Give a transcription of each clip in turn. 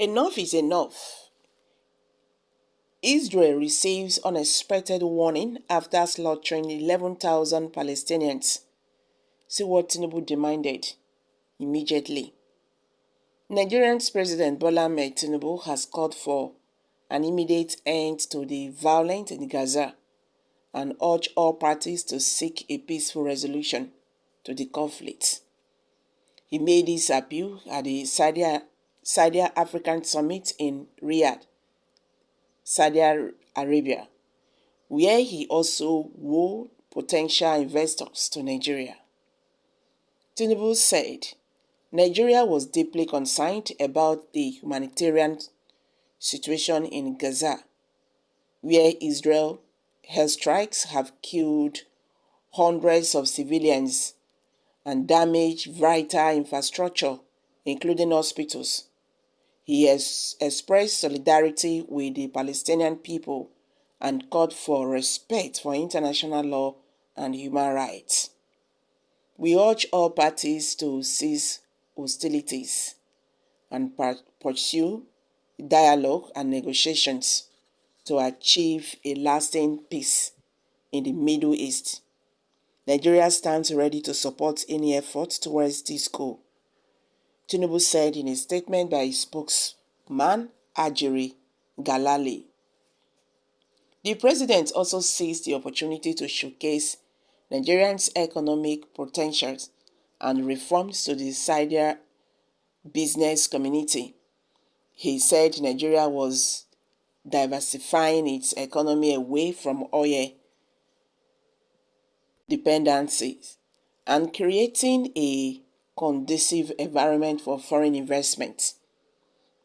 Enough is enough. Israel receives unexpected warning after slaughtering 11,000 Palestinians. See what Tinubu demanded immediately. Nigerian's President Bola Ahmed Tinubu has called for an immediate end to the violence in Gaza and urged all parties to seek a peaceful resolution to the conflict. He made this appeal at the Saudi African Summit in Riyadh, Saudi Arabia, where he also wooed potential investors to Nigeria. Tinubu said Nigeria was deeply concerned about the humanitarian situation in Gaza, where Israel airstrikes have killed hundreds of civilians and damaged vital infrastructure, including hospitals. He has expressed solidarity with the Palestinian people and called for respect for international law and human rights. We urge all parties to cease hostilities and pursue dialogue and negotiations to achieve a lasting peace in the Middle East. Nigeria stands ready to support any effort towards this goal, Tinubu said in a statement by his spokesman, Ajiri Galali. The president also seized the opportunity to showcase Nigerians' economic potentials and reforms to the Saudi business community. He said Nigeria was diversifying its economy away from oil dependencies and creating a conducive environment for foreign investment.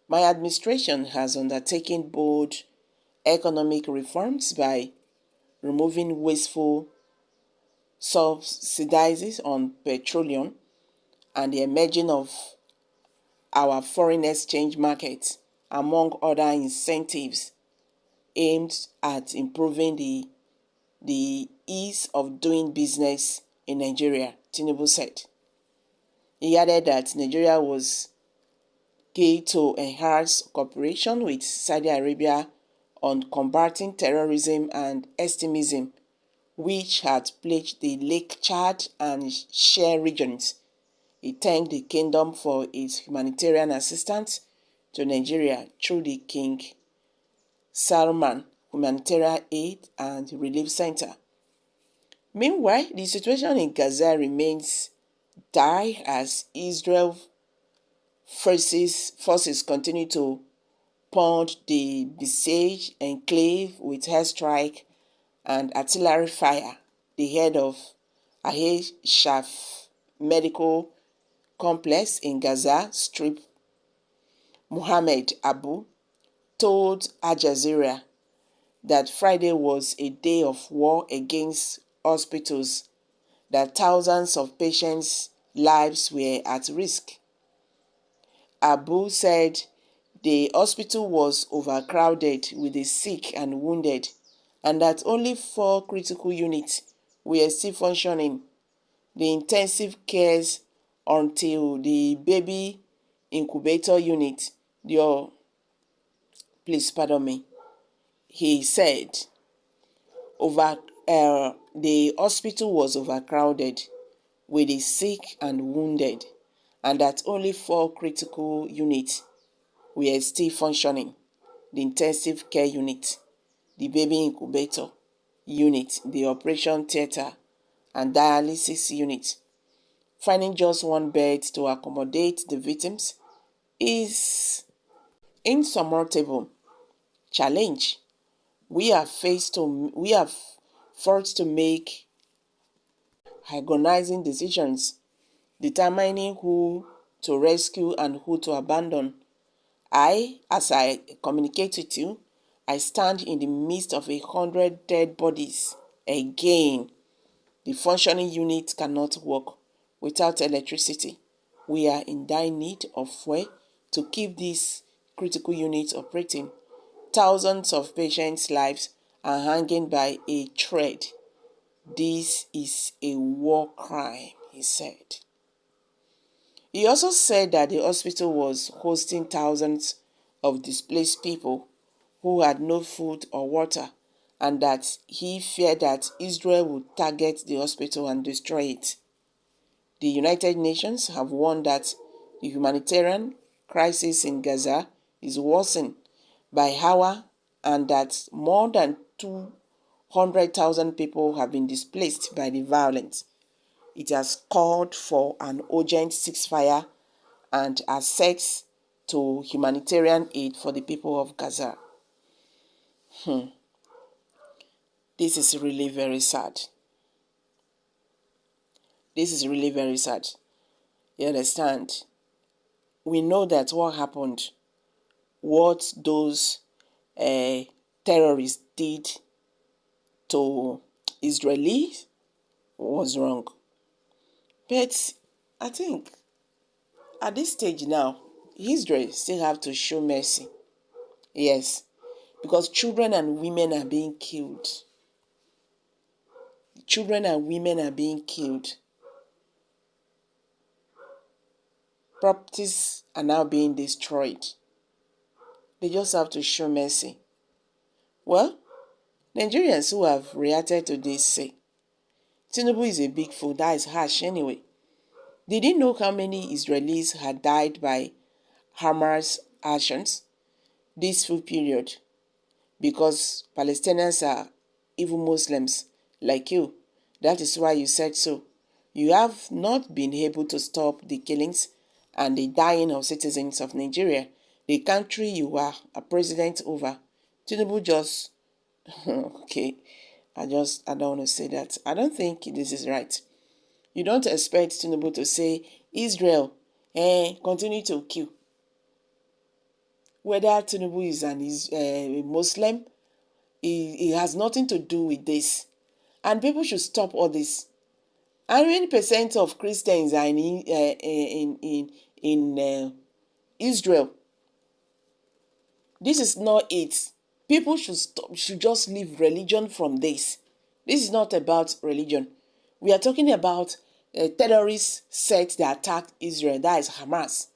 My administration has undertaken bold economic reforms by removing wasteful subsidies on petroleum and the emerging of our foreign exchange market, among other incentives aimed at improving the ease of doing business in Nigeria, Tinubu said. He added that Nigeria was key to enhance cooperation with Saudi Arabia on combating terrorism and extremism, which had plagued the Lake Chad and Share regions. He thanked the kingdom for its humanitarian assistance to Nigeria through the King Salman Humanitarian Aid and Relief Center. Meanwhile, the situation in Gaza remains dire as Israel forces continue to pound the besieged enclave with airstrike and artillery fire. The head of Shaf Medical Complex in Gaza Strip, Mohammed Abu, told Al Jazeera that Friday was a day of war against hospitals, that thousands of patients' lives were at risk. Abu said the hospital was overcrowded with the sick and wounded, and that only 4 critical units were still functioning. The intensive cares until the baby incubator unit, he said, the hospital was overcrowded with the sick and wounded, and that only 4 critical units were still functioning: the intensive care unit, the baby incubator unit, the operation theater, and dialysis unit. Finding just 1 bed to accommodate the victims is insurmountable challenge. We are forced to make agonizing decisions, determining who to rescue and who to abandon. As I communicate with you, I stand in the midst of 100 dead bodies. Again, the functioning unit cannot work without electricity. We are in dire need of fuel to keep these critical units operating. Thousands of patients' lives are hanging by a thread. This is a war crime, he said. He also said that the hospital was hosting thousands of displaced people who had no food or water, and that he feared that Israel would target the hospital and destroy it. The United Nations have warned that the humanitarian crisis in Gaza is worsening by hour and that more than 200,000 people have been displaced by the violence. It has called for an urgent ceasefire and access to humanitarian aid for the people of Gaza. This is really very sad. This is really very sad. You understand? We know that what happened, what those terrorists did to Israelis was wrong. But I think at this stage now, Israel still have to show mercy. Yes, because children and women are being killed. Children and women are being killed. Properties are now being destroyed. They just have to show mercy. Well, Nigerians who have reacted to this say, Tinubu is a big fool. That is harsh anyway. Did he know how many Israelis had died by Hamas actions this full period? Because Palestinians are even Muslims like you. That is why you said so. You have not been able to stop the killings and the dying of citizens of Nigeria, the country you are a president over. Tinubu just, okay, I don't want to say that. I don't think this is right. You don't expect Tinubu to say, Israel, continue to kill. Whether Tinubu is a Muslim, it has nothing to do with this. And people should stop all this. How many percent of Christians are in Israel? This is not it. People should just leave religion from this. This is not about religion. We are talking about a terrorist set that attacked Israel, that is Hamas,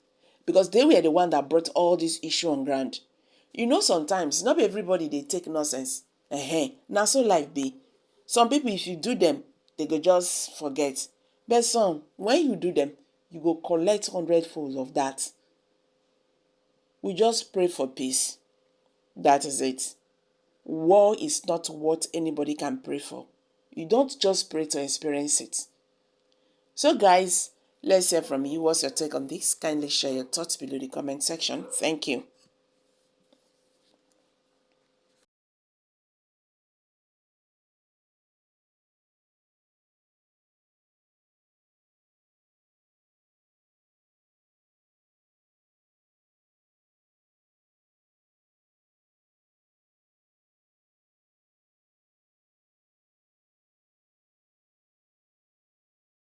because they were the one that brought all this issue on ground. You know, sometimes not everybody they take nonsense. Now so life be. Some people, if you do them, they go just forget. But some, when you do them, you go collect 100-fold of that. We just pray for peace. That is it. War is not what anybody can pray for. You don't just pray to experience it. So guys, let's hear from you. What's your take on this? Kindly share your thoughts below the comment section. Thank you.